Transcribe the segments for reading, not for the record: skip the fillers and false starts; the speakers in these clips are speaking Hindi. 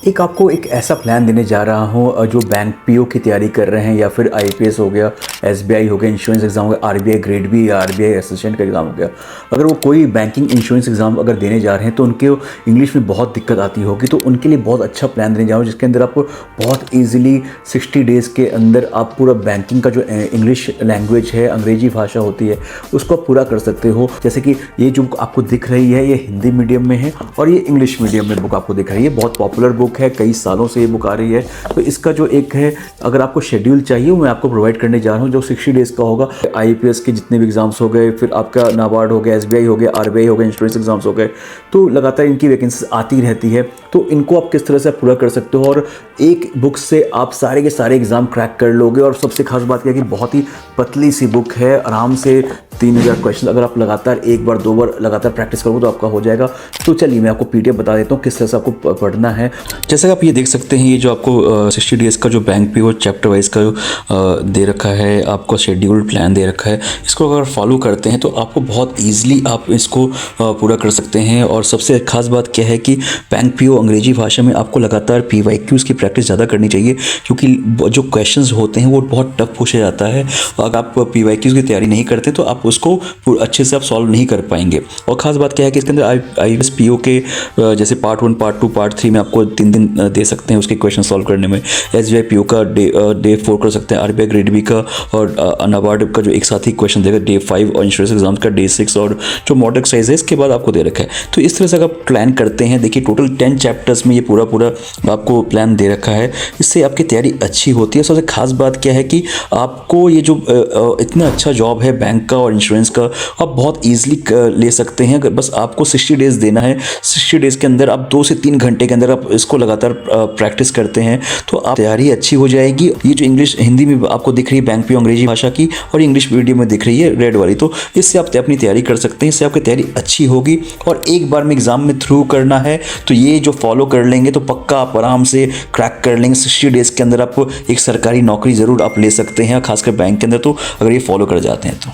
एक आपको एक ऐसा प्लान देने जा रहा हूँ जो बैंक पीओ की तैयारी कर रहे हैं या फिर आईपीएस हो गया, एसबीआई हो गया, इंश्योरेंस एग्जाम हो गया, आरबीआई ग्रेड बी या आरबीआई असिस्टेंट का एग्जाम हो गया। अगर वो कोई बैंकिंग इंश्योरेंस एग्जाम अगर देने जा रहे हैं तो उनके इंग्लिश में बहुत दिक्कत आती होगी, तो उनके लिए बहुत अच्छा प्लान देने जा रहा हूँ जिसके अंदर आपको बहुत ईजिली 60 डेज़ के अंदर आप पूरा बैंकिंग का जो इंग्लिश लैंग्वेज है, अंग्रेजी भाषा होती है, उसको आप पूरा कर सकते हो। जैसे कि ये जो आपको दिख रही है ये हिंदी मीडियम में है और ये इंग्लिश मीडियम में बुक आपको दिख रही है। बहुत पॉपुलर बुक है, कई सालों से ये बुक आ रही है। तो इसका जो एक है, अगर आपको शेड्यूल चाहिए वो मैं आपको प्रोवाइड करने जा रहा हूँ जो 60 डेज़ का होगा। आईपीएस के जितने भी एग्जाम्स हो गए, फिर आपका नाबार्ड हो गया, एसबीआई हो गया, आरबीआई हो गया, इंश्योरेंस एग्जाम्स हो गए, तो लगातार इनकी वैकेंसीज आती रहती है। तो इनको आप किस तरह से पूरा कर सकते हो और एक बुक से आप सारे के सारे एग्जाम क्रैक कर लोगे। और सबसे खास बात यह है कि बहुत ही पतली सी बुक है, आराम से 3000 क्वेश्चन अगर आप लगातार एक बार दो बार लगातार प्रैक्टिस करोगे तो आपका हो जाएगा। तो चलिए मैं आपको पीडीएफ बता देता हूँ किस तरह से आपको पढ़ना है। जैसे आप ये देख सकते हैं, ये जो आपको 60 डेज़ का जो बैंक पीओ चैप्टर वाइज का दे रखा है, आपको शेड्यूल प्लान दे रखा है। इसको अगर फॉलो करते हैं तो आपको बहुत ईजिली आप इसको पूरा कर सकते हैं। और सबसे खास बात क्या है कि बैंक पीओ अंग्रेजी भाषा में आपको लगातार पीवाईक्यूज़ की प्रैक्टिस ज़्यादा करनी चाहिए, क्योंकि जो क्वेश्चंस होते हैं वो बहुत टफ पूछा जाता है। अगर आप पीवाईक्यूज़ की तैयारी नहीं करते तो आप उसको अच्छे से आप सॉल्व नहीं कर पाएंगे। और ख़ास बात क्या है कि इसके अंदर आईपीएस पीओ के जैसे पार्ट 1, पार्ट 2, पार्ट 3 में आपको 3 दिन दे सकते हैं उसके क्वेश्चन सॉल्व करने में। एसबीआई पीओ का डे 4 कर सकते हैं, आरबीआई ग्रेड बी का और नाबार्ड का जो एक साथ ही क्वेश्चन देगा डे 5, और इंश्योरेंस एग्जाम का डे 6, और जो मॉडल एक्सरसाइज है इसके बाद आपको दे रखा है। तो इस तरह से अगर आप प्लान करते हैं, देखिए टोटल 10 चैप्टर्स में ये पूरा आपको प्लान दे रखा है। इससे आपकी तैयारी अच्छी होती है। सबसे खास बात क्या है कि आपको ये जो इतना अच्छा जॉब है बैंक का और इंश्योरेंस का, आप बहुत ईजिली ले सकते हैं। अगर बस आपको 60 डेज़ देना है, 60 डेज़ के अंदर आप 2 से 3 घंटे के अंदर आप इसको लगातार प्रैक्टिस करते हैं तो आप तैयारी अच्छी हो जाएगी। ये जो इंग्लिश हिंदी में आपको दिख रही है बैंक पीओ अंग्रेजी भाषा की, और इंग्लिश मीडियम में दिख रही है रेड वाली, तो इससे आप अपनी तैयारी कर सकते हैं। इससे आपकी तैयारी अच्छी होगी। और एक बार में एग्जाम में थ्रू करना है तो ये जो फॉलो कर लेंगे तो पक्का आप आराम से क्रैक कर लेंगे। 60 डेज़ के अंदर आप एक सरकारी नौकरी ज़रूर आप ले सकते हैं, खासकर बैंक के अंदर, तो अगर ये फॉलो कर जाते हैं तो।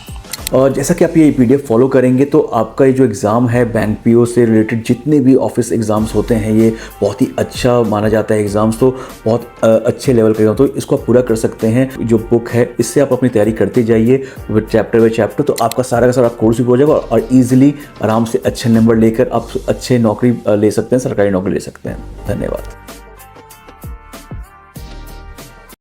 और जैसा कि आप ये पीडीएफ फॉलो करेंगे तो आपका ये जो एग्ज़ाम है बैंक पीओ से रिलेटेड जितने भी ऑफिस एग्ज़ाम्स होते हैं ये बहुत ही अच्छा माना जाता है एग्ज़ाम्स, तो बहुत अच्छे लेवल का एग्जाम, तो इसको आप पूरा कर सकते हैं। जो बुक है इससे आप अपनी तैयारी करते जाइए चैप्टर बाय चैप्टर, तो आपका सारा का सारा कोर्स भी हो जाएगा और ईजिली आराम से अच्छे नंबर लेकर आप अच्छे नौकरी ले सकते हैं, सरकारी नौकरी ले सकते हैं। धन्यवाद।